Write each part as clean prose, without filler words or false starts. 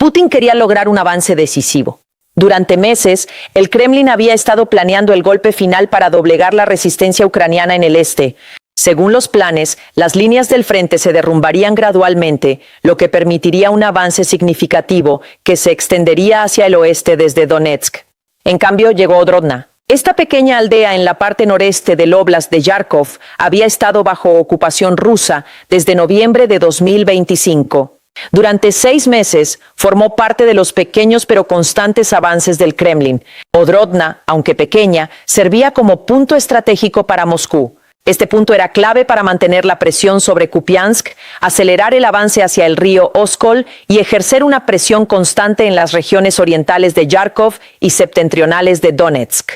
Putin quería lograr un avance decisivo. Durante meses, el Kremlin había estado planeando el golpe final para doblegar la resistencia ucraniana en el este. Según los planes, las líneas del frente se derrumbarían gradualmente, lo que permitiría un avance significativo que se extendería hacia el oeste desde Donetsk. En cambio, llegó Odrodna. Esta pequeña aldea en la parte noreste del óblast de Yarkov había estado bajo ocupación rusa desde noviembre de 2025. Durante 6 meses, formó parte de los pequeños pero constantes avances del Kremlin. Odrodna, aunque pequeña, servía como punto estratégico para Moscú. Este punto era clave para mantener la presión sobre Kupiansk, acelerar el avance hacia el río Oskol y ejercer una presión constante en las regiones orientales de Yarkov y septentrionales de Donetsk.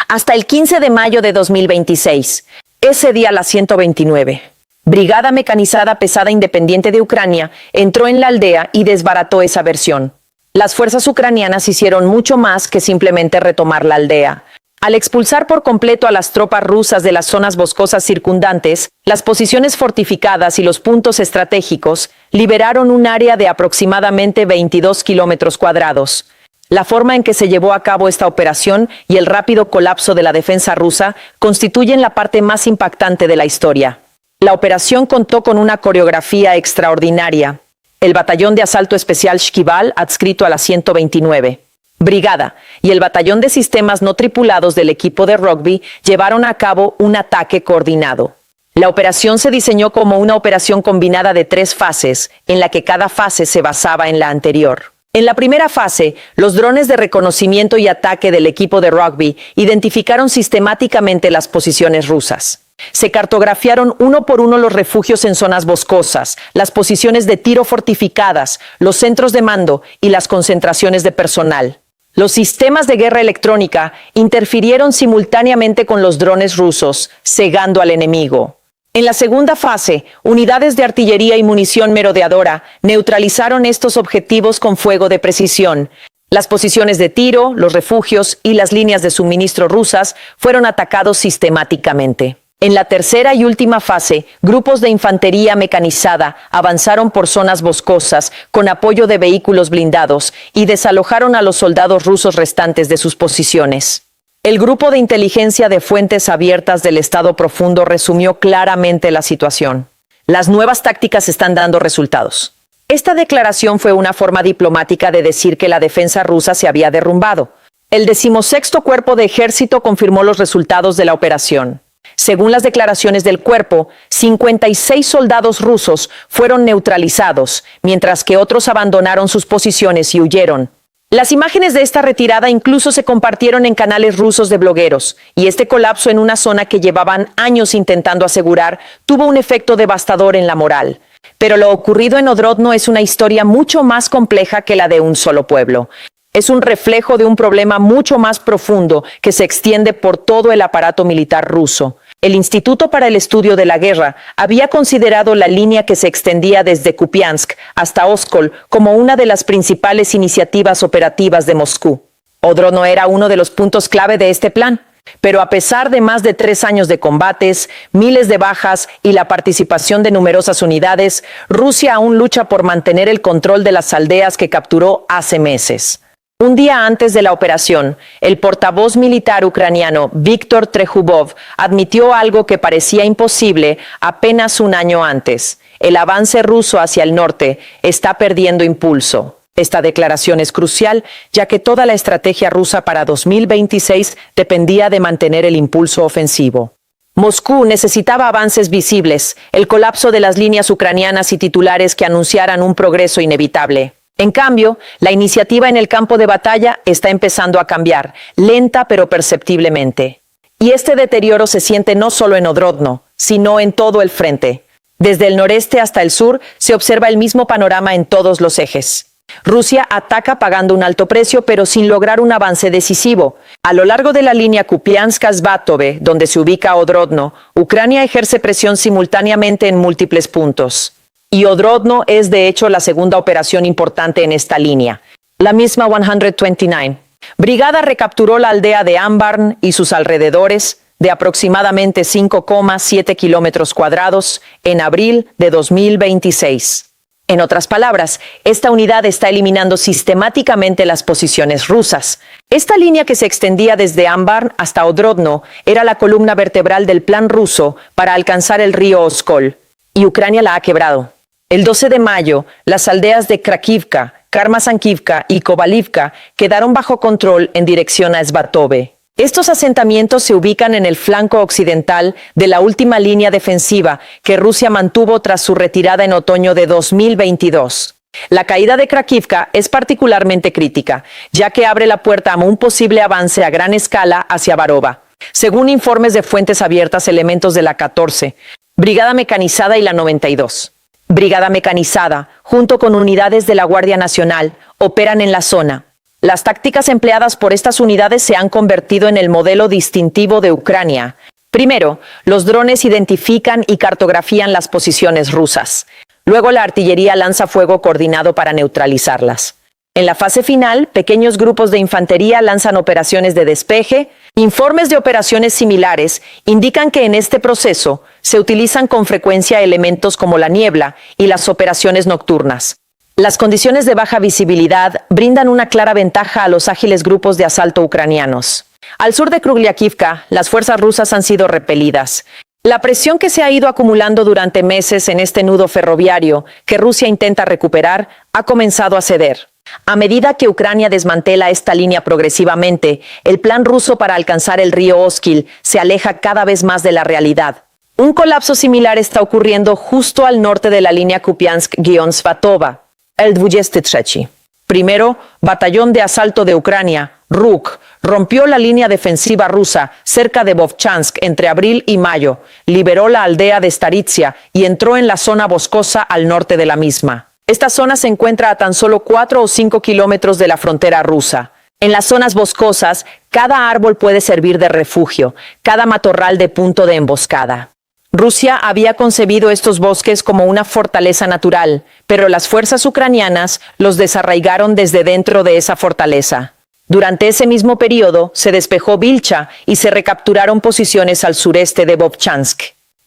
Hasta el 15 de mayo de 2026, ese día la 129. Brigada Mecanizada Pesada Independiente de Ucrania entró en la aldea y desbarató esa versión. Las fuerzas ucranianas hicieron mucho más que simplemente retomar la aldea. Al expulsar por completo a las tropas rusas de las zonas boscosas circundantes, las posiciones fortificadas y los puntos estratégicos liberaron un área de aproximadamente 22 kilómetros cuadrados. La forma en que se llevó a cabo esta operación y el rápido colapso de la defensa rusa constituyen la parte más impactante de la historia. La operación contó con una coreografía extraordinaria. El Batallón de Asalto Especial Shkval, adscrito a la 129. Brigada y el Batallón de Sistemas No Tripulados del equipo de rugby llevaron a cabo un ataque coordinado. La operación se diseñó como una operación combinada de 3 fases, en la que cada fase se basaba en la anterior. En la primera fase, los drones de reconocimiento y ataque del equipo de rugby identificaron sistemáticamente las posiciones rusas. Se cartografiaron uno por uno los refugios en zonas boscosas, las posiciones de tiro fortificadas, los centros de mando y las concentraciones de personal. Los sistemas de guerra electrónica interfirieron simultáneamente con los drones rusos, cegando al enemigo. En la segunda fase, unidades de artillería y munición merodeadora neutralizaron estos objetivos con fuego de precisión. Las posiciones de tiro, los refugios y las líneas de suministro rusas fueron atacados sistemáticamente. En la tercera y última fase, grupos de infantería mecanizada avanzaron por zonas boscosas con apoyo de vehículos blindados y desalojaron a los soldados rusos restantes de sus posiciones. El grupo de inteligencia de fuentes abiertas del Estado Profundo resumió claramente la situación. Las nuevas tácticas están dando resultados. Esta declaración fue una forma diplomática de decir que la defensa rusa se había derrumbado. El 16º Cuerpo de Ejército confirmó los resultados de la operación. Según las declaraciones del cuerpo, 56 soldados rusos fueron neutralizados, mientras que otros abandonaron sus posiciones y huyeron. Las imágenes de esta retirada incluso se compartieron en canales rusos de blogueros, y este colapso en una zona que llevaban años intentando asegurar tuvo un efecto devastador en la moral. Pero lo ocurrido en Odrodno es una historia mucho más compleja que la de un solo pueblo. Es un reflejo de un problema mucho más profundo que se extiende por todo el aparato militar ruso. El Instituto para el Estudio de la Guerra había considerado la línea que se extendía desde Kupiansk hasta Oskol como una de las principales iniciativas operativas de Moscú. Odrodno era uno de los puntos clave de este plan, pero a pesar de más de 3 años de combates, miles de bajas y la participación de numerosas unidades, Rusia aún lucha por mantener el control de las aldeas que capturó hace meses. Un día antes de la operación, el portavoz militar ucraniano Víktor Trejubov admitió algo que parecía imposible apenas un año antes. El avance ruso hacia el norte está perdiendo impulso. Esta declaración es crucial, ya que toda la estrategia rusa para 2026 dependía de mantener el impulso ofensivo. Moscú necesitaba avances visibles, el colapso de las líneas ucranianas y titulares que anunciaran un progreso inevitable. En cambio, la iniciativa en el campo de batalla está empezando a cambiar, lenta pero perceptiblemente. Y este deterioro se siente no solo en Odrodno, sino en todo el frente. Desde el noreste hasta el sur se observa el mismo panorama en todos los ejes. Rusia ataca pagando un alto precio, pero sin lograr un avance decisivo. A lo largo de la línea Kupiansk-Svatove, donde se ubica Odrodno, Ucrania ejerce presión simultáneamente en múltiples puntos. Y Odrodno es de hecho la segunda operación importante en esta línea. La misma 129. Brigada recapturó la aldea de Ambarn y sus alrededores, de aproximadamente 5,7 kilómetros cuadrados, en abril de 2026. En otras palabras, esta unidad está eliminando sistemáticamente las posiciones rusas. Esta línea que se extendía desde Ambarn hasta Odrodno era la columna vertebral del plan ruso para alcanzar el río Oskol, y Ucrania la ha quebrado. El 12 de mayo, las aldeas de Krakivka, Karmasankivka y Kovalivka quedaron bajo control en dirección a Svatove. Estos asentamientos se ubican en el flanco occidental de la última línea defensiva que Rusia mantuvo tras su retirada en otoño de 2022. La caída de Krakivka es particularmente crítica, ya que abre la puerta a un posible avance a gran escala hacia Varova. Según informes de fuentes abiertas, elementos de la 14, Brigada Mecanizada y la 92. Brigada Mecanizada, junto con unidades de la Guardia Nacional, operan en la zona. Las tácticas empleadas por estas unidades se han convertido en el modelo distintivo de Ucrania. Primero, los drones identifican y cartografían las posiciones rusas. Luego la artillería lanza fuego coordinado para neutralizarlas. En la fase final, pequeños grupos de infantería lanzan operaciones de despeje. Informes de operaciones similares indican que en este proceso se utilizan con frecuencia elementos como la niebla y las operaciones nocturnas. Las condiciones de baja visibilidad brindan una clara ventaja a los ágiles grupos de asalto ucranianos. Al sur de Krugliakivka, las fuerzas rusas han sido repelidas. La presión que se ha ido acumulando durante meses en este nudo ferroviario que Rusia intenta recuperar ha comenzado a ceder. A medida que Ucrania desmantela esta línea progresivamente, el plan ruso para alcanzar el río Oskil se aleja cada vez más de la realidad. Un colapso similar está ocurriendo justo al norte de la línea Kupiansk-Svatova. El 23. Primero, Batallón de Asalto de Ucrania, RUK, rompió la línea defensiva rusa cerca de Vovchansk entre abril y mayo, liberó la aldea de Staritsia y entró en la zona boscosa al norte de la misma. Esta zona se encuentra a tan solo 4 o 5 kilómetros de la frontera rusa. En las zonas boscosas, cada árbol puede servir de refugio, cada matorral de punto de emboscada. Rusia había concebido estos bosques como una fortaleza natural, pero las fuerzas ucranianas los desarraigaron desde dentro de esa fortaleza. Durante ese mismo periodo se despejó Vilcha y se recapturaron posiciones al sureste de Vovchansk.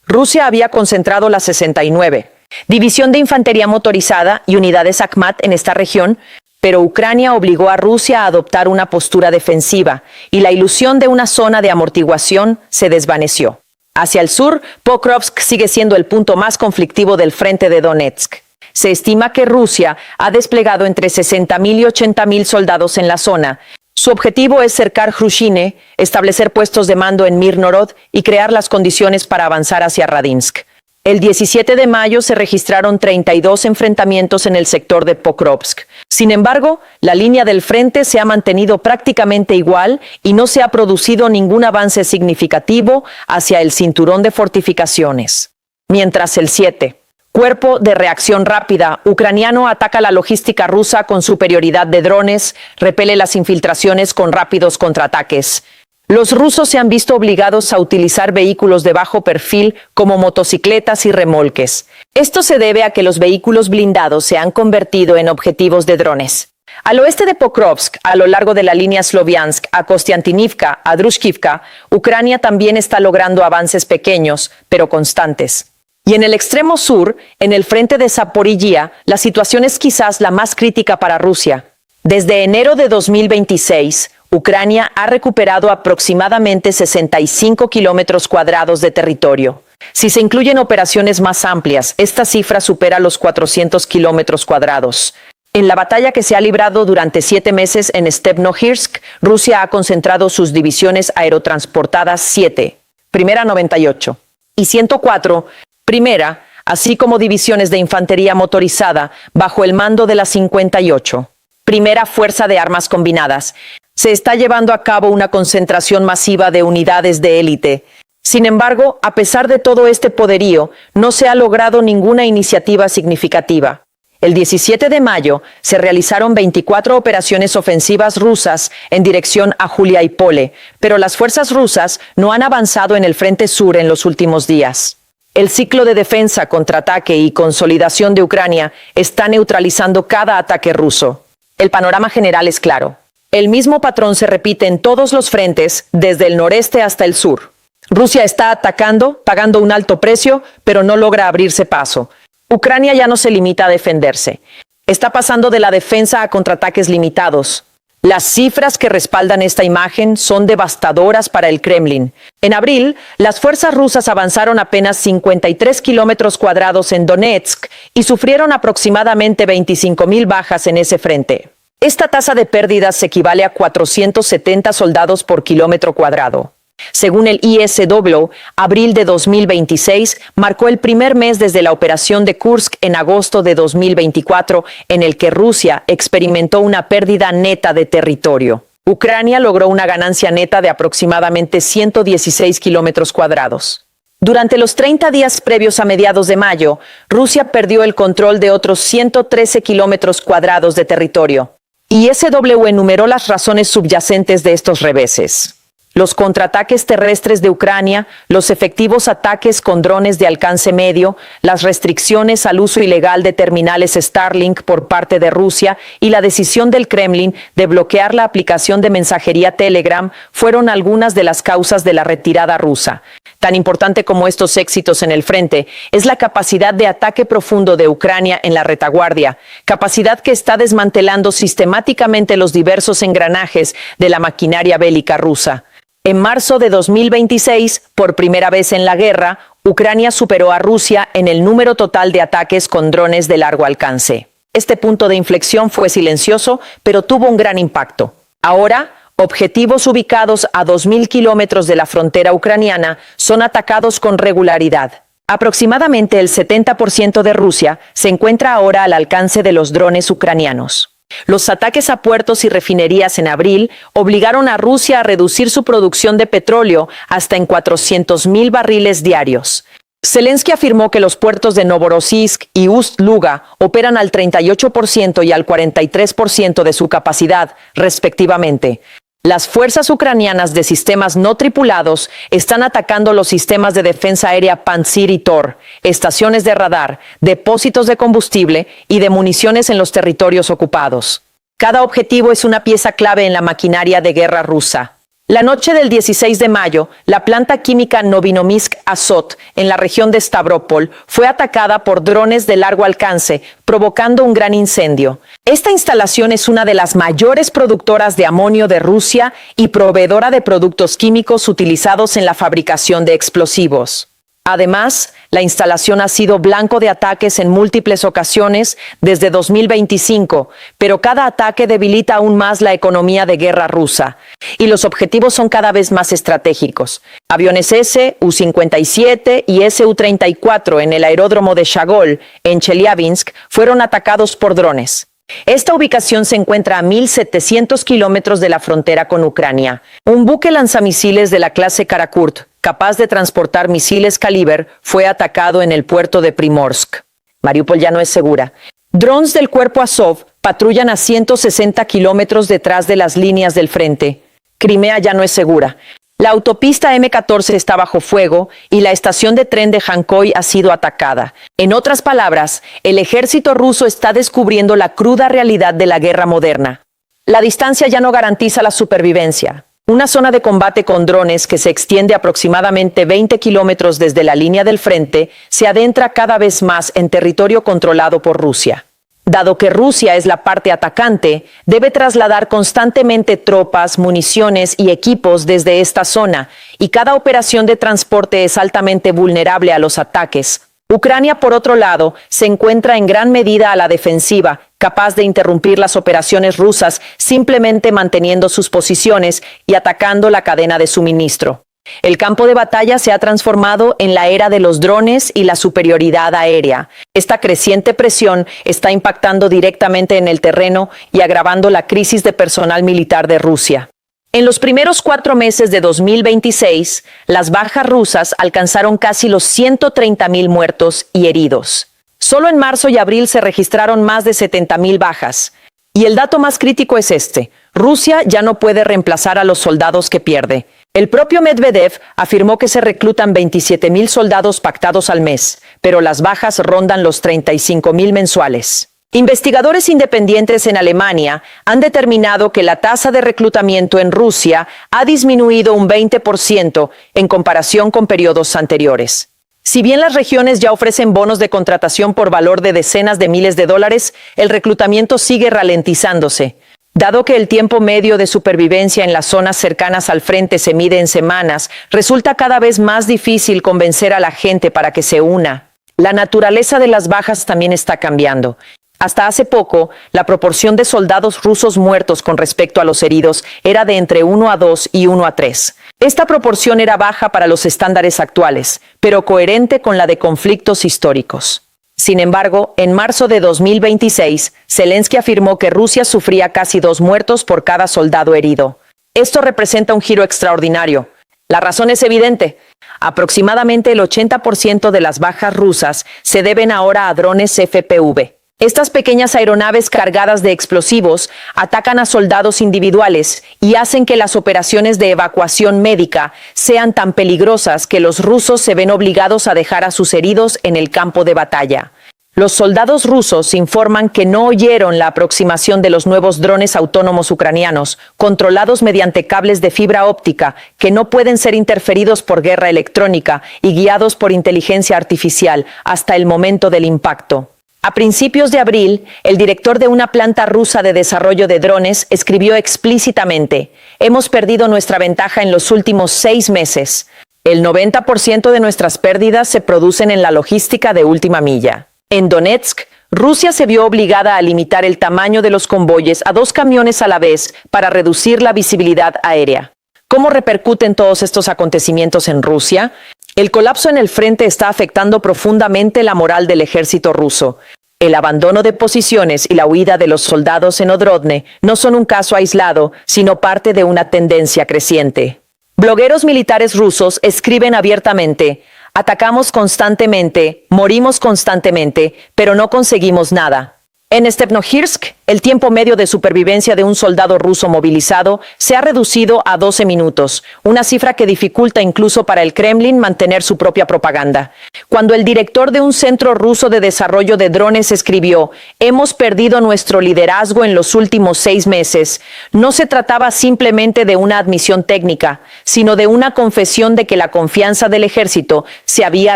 Rusia había concentrado la 69, División de Infantería Motorizada y unidades Akhmat en esta región, pero Ucrania obligó a Rusia a adoptar una postura defensiva y la ilusión de una zona de amortiguación se desvaneció. Hacia el sur, Pokrovsk sigue siendo el punto más conflictivo del frente de Donetsk. Se estima que Rusia ha desplegado entre 60.000 y 80.000 soldados en la zona. Su objetivo es cercar Hrushine, establecer puestos de mando en Mirnorod y crear las condiciones para avanzar hacia Radinsk. El 17 de mayo se registraron 32 enfrentamientos en el sector de Pokrovsk. Sin embargo, la línea del frente se ha mantenido prácticamente igual y no se ha producido ningún avance significativo hacia el cinturón de fortificaciones. Mientras el 7. Cuerpo de Reacción Rápida ucraniano ataca la logística rusa con superioridad de drones, repele las infiltraciones con rápidos contraataques. Los rusos se han visto obligados a utilizar vehículos de bajo perfil como motocicletas y remolques. Esto se debe a que los vehículos blindados se han convertido en objetivos de drones. Al oeste de Pokrovsk, a lo largo de la línea Sloviansk a Kostiantinivka, a Drushkivka, Ucrania también está logrando avances pequeños, pero constantes. Y en el extremo sur, en el frente de Zaporizhia, la situación es quizás la más crítica para Rusia. Desde enero de 2026, Ucrania ha recuperado aproximadamente 65 kilómetros cuadrados de territorio. Si se incluyen operaciones más amplias, esta cifra supera los 400 kilómetros cuadrados. En la batalla que se ha librado durante 7 meses en Stepnohirsk, Rusia ha concentrado sus divisiones aerotransportadas 7, primera 98, y 104, primera, así como divisiones de infantería motorizada bajo el mando de la 58, primera Fuerza de Armas Combinadas. Se está llevando a cabo una concentración masiva de unidades de élite. Sin embargo, a pesar de todo este poderío, no se ha logrado ninguna iniciativa significativa. El 17 de mayo se realizaron 24 operaciones ofensivas rusas en dirección a Juliápole, pero las fuerzas rusas no han avanzado en el frente sur en los últimos días. El ciclo de defensa, contraataque y consolidación de Ucrania está neutralizando cada ataque ruso. El panorama general es claro. El mismo patrón se repite en todos los frentes, desde el noreste hasta el sur. Rusia está atacando, pagando un alto precio, pero no logra abrirse paso. Ucrania ya no se limita a defenderse. Está pasando de la defensa a contraataques limitados. Las cifras que respaldan esta imagen son devastadoras para el Kremlin. En abril, las fuerzas rusas avanzaron apenas 53 kilómetros cuadrados en Donetsk y sufrieron aproximadamente 25.000 bajas en ese frente. Esta tasa de pérdidas equivale a 470 soldados por kilómetro cuadrado. Según el ISW, abril de 2026 marcó el primer mes desde la operación de Kursk en agosto de 2024, en el que Rusia experimentó una pérdida neta de territorio. Ucrania logró una ganancia neta de aproximadamente 116 kilómetros cuadrados. Durante los 30 días previos a mediados de mayo, Rusia perdió el control de otros 113 kilómetros cuadrados de territorio. ISW enumeró las razones subyacentes de estos reveses: los contraataques terrestres de Ucrania, los efectivos ataques con drones de alcance medio, las restricciones al uso ilegal de terminales Starlink por parte de Rusia y la decisión del Kremlin de bloquear la aplicación de mensajería Telegram fueron algunas de las causas de la retirada rusa. Tan importante como estos éxitos en el frente es la capacidad de ataque profundo de Ucrania en la retaguardia, capacidad que está desmantelando sistemáticamente los diversos engranajes de la maquinaria bélica rusa. En marzo de 2026, por primera vez en la guerra, Ucrania superó a Rusia en el número total de ataques con drones de largo alcance. Este punto de inflexión fue silencioso, pero tuvo un gran impacto. Ahora, objetivos ubicados a 2.000 kilómetros de la frontera ucraniana son atacados con regularidad. Aproximadamente el 70% de Rusia se encuentra ahora al alcance de los drones ucranianos. Los ataques a puertos y refinerías en abril obligaron a Rusia a reducir su producción de petróleo hasta en 400.000 barriles diarios. Zelensky afirmó que los puertos de Novorossiysk y Ust-Luga operan al 38% y al 43% de su capacidad, respectivamente. Las fuerzas ucranianas de sistemas no tripulados están atacando los sistemas de defensa aérea Pantsir y Tor, estaciones de radar, depósitos de combustible y de municiones en los territorios ocupados. Cada objetivo es una pieza clave en la maquinaria de guerra rusa. La noche del 16 de mayo, la planta química Novinomysk Azot, en la región de Stavropol, fue atacada por drones de largo alcance, provocando un gran incendio. Esta instalación es una de las mayores productoras de amonio de Rusia y proveedora de productos químicos utilizados en la fabricación de explosivos. Además, la instalación ha sido blanco de ataques en múltiples ocasiones desde 2025, pero cada ataque debilita aún más la economía de guerra rusa, y los objetivos son cada vez más estratégicos. Aviones S, U-57 y Su-34 en el aeródromo de Shagol, en Chelyabinsk, fueron atacados por drones. Esta ubicación se encuentra a 1.700 kilómetros de la frontera con Ucrania. Un buque lanzamisiles de la clase Karakurt, capaz de transportar misiles Kaliber, fue atacado en el puerto de Primorsk. Mariupol ya no es segura. Drones del cuerpo Azov patrullan a 160 kilómetros detrás de las líneas del frente. Crimea ya no es segura. La autopista M14 está bajo fuego y la estación de tren de Jankoy ha sido atacada. En otras palabras, el ejército ruso está descubriendo la cruda realidad de la guerra moderna. La distancia ya no garantiza la supervivencia. Una zona de combate con drones que se extiende aproximadamente 20 kilómetros desde la línea del frente se adentra cada vez más en territorio controlado por Rusia. Dado que Rusia es la parte atacante, debe trasladar constantemente tropas, municiones y equipos desde esta zona, y cada operación de transporte es altamente vulnerable a los ataques. Ucrania, por otro lado, se encuentra en gran medida a la defensiva, capaz de interrumpir las operaciones rusas simplemente manteniendo sus posiciones y atacando la cadena de suministro. El campo de batalla se ha transformado en la era de los drones y la superioridad aérea. Esta creciente presión está impactando directamente en el terreno y agravando la crisis de personal militar de Rusia. En los primeros 4 meses de 2026, las bajas rusas alcanzaron casi los 130.000 muertos y heridos. Solo en marzo y abril se registraron más de 70.000 bajas. Y el dato más crítico es este: Rusia ya no puede reemplazar a los soldados que pierde. El propio Medvedev afirmó que se reclutan 27.000 soldados pactados al mes, pero las bajas rondan los 35.000 mensuales. Investigadores independientes en Alemania han determinado que la tasa de reclutamiento en Rusia ha disminuido un 20% en comparación con periodos anteriores. Si bien las regiones ya ofrecen bonos de contratación por valor de decenas de miles de dólares, el reclutamiento sigue ralentizándose. Dado que el tiempo medio de supervivencia en las zonas cercanas al frente se mide en semanas, resulta cada vez más difícil convencer a la gente para que se una. La naturaleza de las bajas también está cambiando. Hasta hace poco, la proporción de soldados rusos muertos con respecto a los heridos era de entre 1 a 2 y 1 a 3. Esta proporción era baja para los estándares actuales, pero coherente con la de conflictos históricos. Sin embargo, en marzo de 2026, Zelensky afirmó que Rusia sufría casi 2 muertos por cada soldado herido. Esto representa un giro extraordinario. La razón es evidente. Aproximadamente el 80% de las bajas rusas se deben ahora a drones FPV. Estas pequeñas aeronaves cargadas de explosivos atacan a soldados individuales y hacen que las operaciones de evacuación médica sean tan peligrosas que los rusos se ven obligados a dejar a sus heridos en el campo de batalla. Los soldados rusos informan que no oyeron la aproximación de los nuevos drones autónomos ucranianos, controlados mediante cables de fibra óptica que no pueden ser interferidos por guerra electrónica y guiados por inteligencia artificial hasta el momento del impacto. A principios de abril, el director de una planta rusa de desarrollo de drones escribió explícitamente: «Hemos perdido nuestra ventaja en los últimos 6 meses. El 90% de nuestras pérdidas se producen en la logística de última milla». En Donetsk, Rusia se vio obligada a limitar el tamaño de los convoyes a 2 camiones a la vez para reducir la visibilidad aérea. ¿Cómo repercuten todos estos acontecimientos en Rusia? El colapso en el frente está afectando profundamente la moral del ejército ruso. El abandono de posiciones y la huida de los soldados en Odrodne no son un caso aislado, sino parte de una tendencia creciente. Blogueros militares rusos escriben abiertamente: «Atacamos constantemente, morimos constantemente, pero no conseguimos nada». En Stepnohirsk, el tiempo medio de supervivencia de un soldado ruso movilizado se ha reducido a 12 minutos, una cifra que dificulta incluso para el Kremlin mantener su propia propaganda. Cuando el director de un centro ruso de desarrollo de drones escribió: «Hemos perdido nuestro liderazgo en los últimos 6 meses», no se trataba simplemente de una admisión técnica, sino de una confesión de que la confianza del ejército se había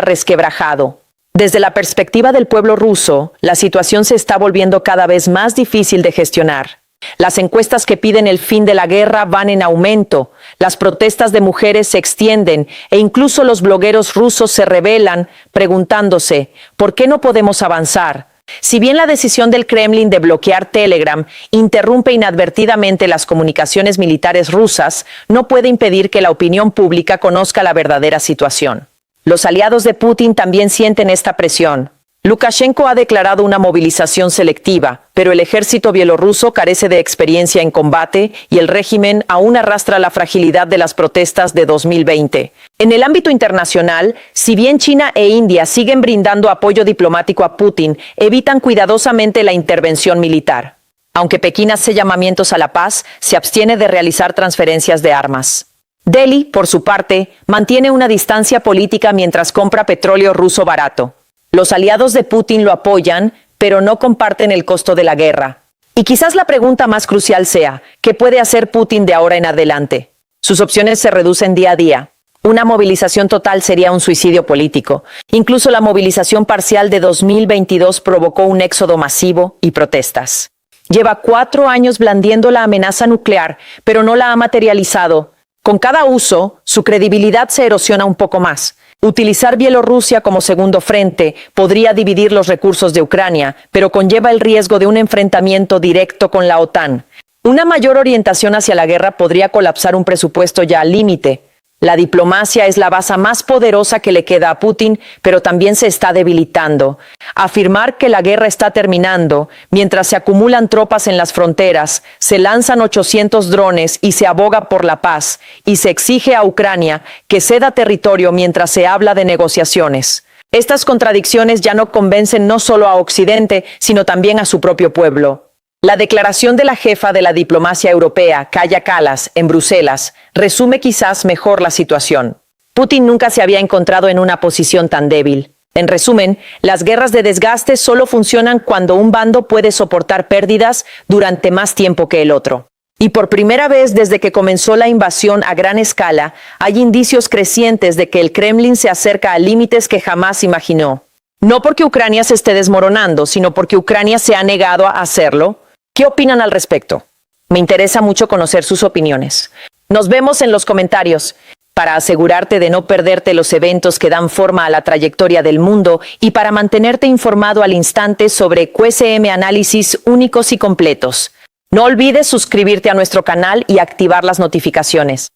resquebrajado. Desde la perspectiva del pueblo ruso, la situación se está volviendo cada vez más difícil de gestionar. Las encuestas que piden el fin de la guerra van en aumento, las protestas de mujeres se extienden e incluso los blogueros rusos se rebelan preguntándose: ¿por qué no podemos avanzar? Si bien la decisión del Kremlin de bloquear Telegram interrumpe inadvertidamente las comunicaciones militares rusas, no puede impedir que la opinión pública conozca la verdadera situación. Los aliados de Putin también sienten esta presión. Lukashenko ha declarado una movilización selectiva, pero el ejército bielorruso carece de experiencia en combate y el régimen aún arrastra la fragilidad de las protestas de 2020. En el ámbito internacional, si bien China e India siguen brindando apoyo diplomático a Putin, evitan cuidadosamente la intervención militar. Aunque Pekín hace llamamientos a la paz, se abstiene de realizar transferencias de armas. Delhi, por su parte, mantiene una distancia política mientras compra petróleo ruso barato. Los aliados de Putin lo apoyan, pero no comparten el costo de la guerra. Y quizás la pregunta más crucial sea: ¿qué puede hacer Putin de ahora en adelante? Sus opciones se reducen día a día. Una movilización total sería un suicidio político. Incluso la movilización parcial de 2022 provocó un éxodo masivo y protestas. Lleva 4 años blandiendo la amenaza nuclear, pero no la ha materializado. Con cada uso, su credibilidad se erosiona un poco más. Utilizar Bielorrusia como segundo frente podría dividir los recursos de Ucrania, pero conlleva el riesgo de un enfrentamiento directo con la OTAN. Una mayor orientación hacia la guerra podría colapsar un presupuesto ya al límite. La diplomacia es la base más poderosa que le queda a Putin, pero también se está debilitando. Afirmar que la guerra está terminando, mientras se acumulan tropas en las fronteras, se lanzan 800 drones y se aboga por la paz, y se exige a Ucrania que ceda territorio mientras se habla de negociaciones. Estas contradicciones ya no convencen no solo a Occidente, sino también a su propio pueblo. La declaración de la jefa de la diplomacia europea, Kaja Kallas, en Bruselas, resume quizás mejor la situación. Putin nunca se había encontrado en una posición tan débil. En resumen, las guerras de desgaste solo funcionan cuando un bando puede soportar pérdidas durante más tiempo que el otro. Y por primera vez desde que comenzó la invasión a gran escala, hay indicios crecientes de que el Kremlin se acerca a límites que jamás imaginó. No porque Ucrania se esté desmoronando, sino porque Ucrania se ha negado a hacerlo. ¿Qué opinan al respecto? Me interesa mucho conocer sus opiniones. Nos vemos en los comentarios. Para asegurarte de no perderte los eventos que dan forma a la trayectoria del mundo y para mantenerte informado al instante sobre QSM análisis únicos y completos. No olvides suscribirte a nuestro canal y activar las notificaciones.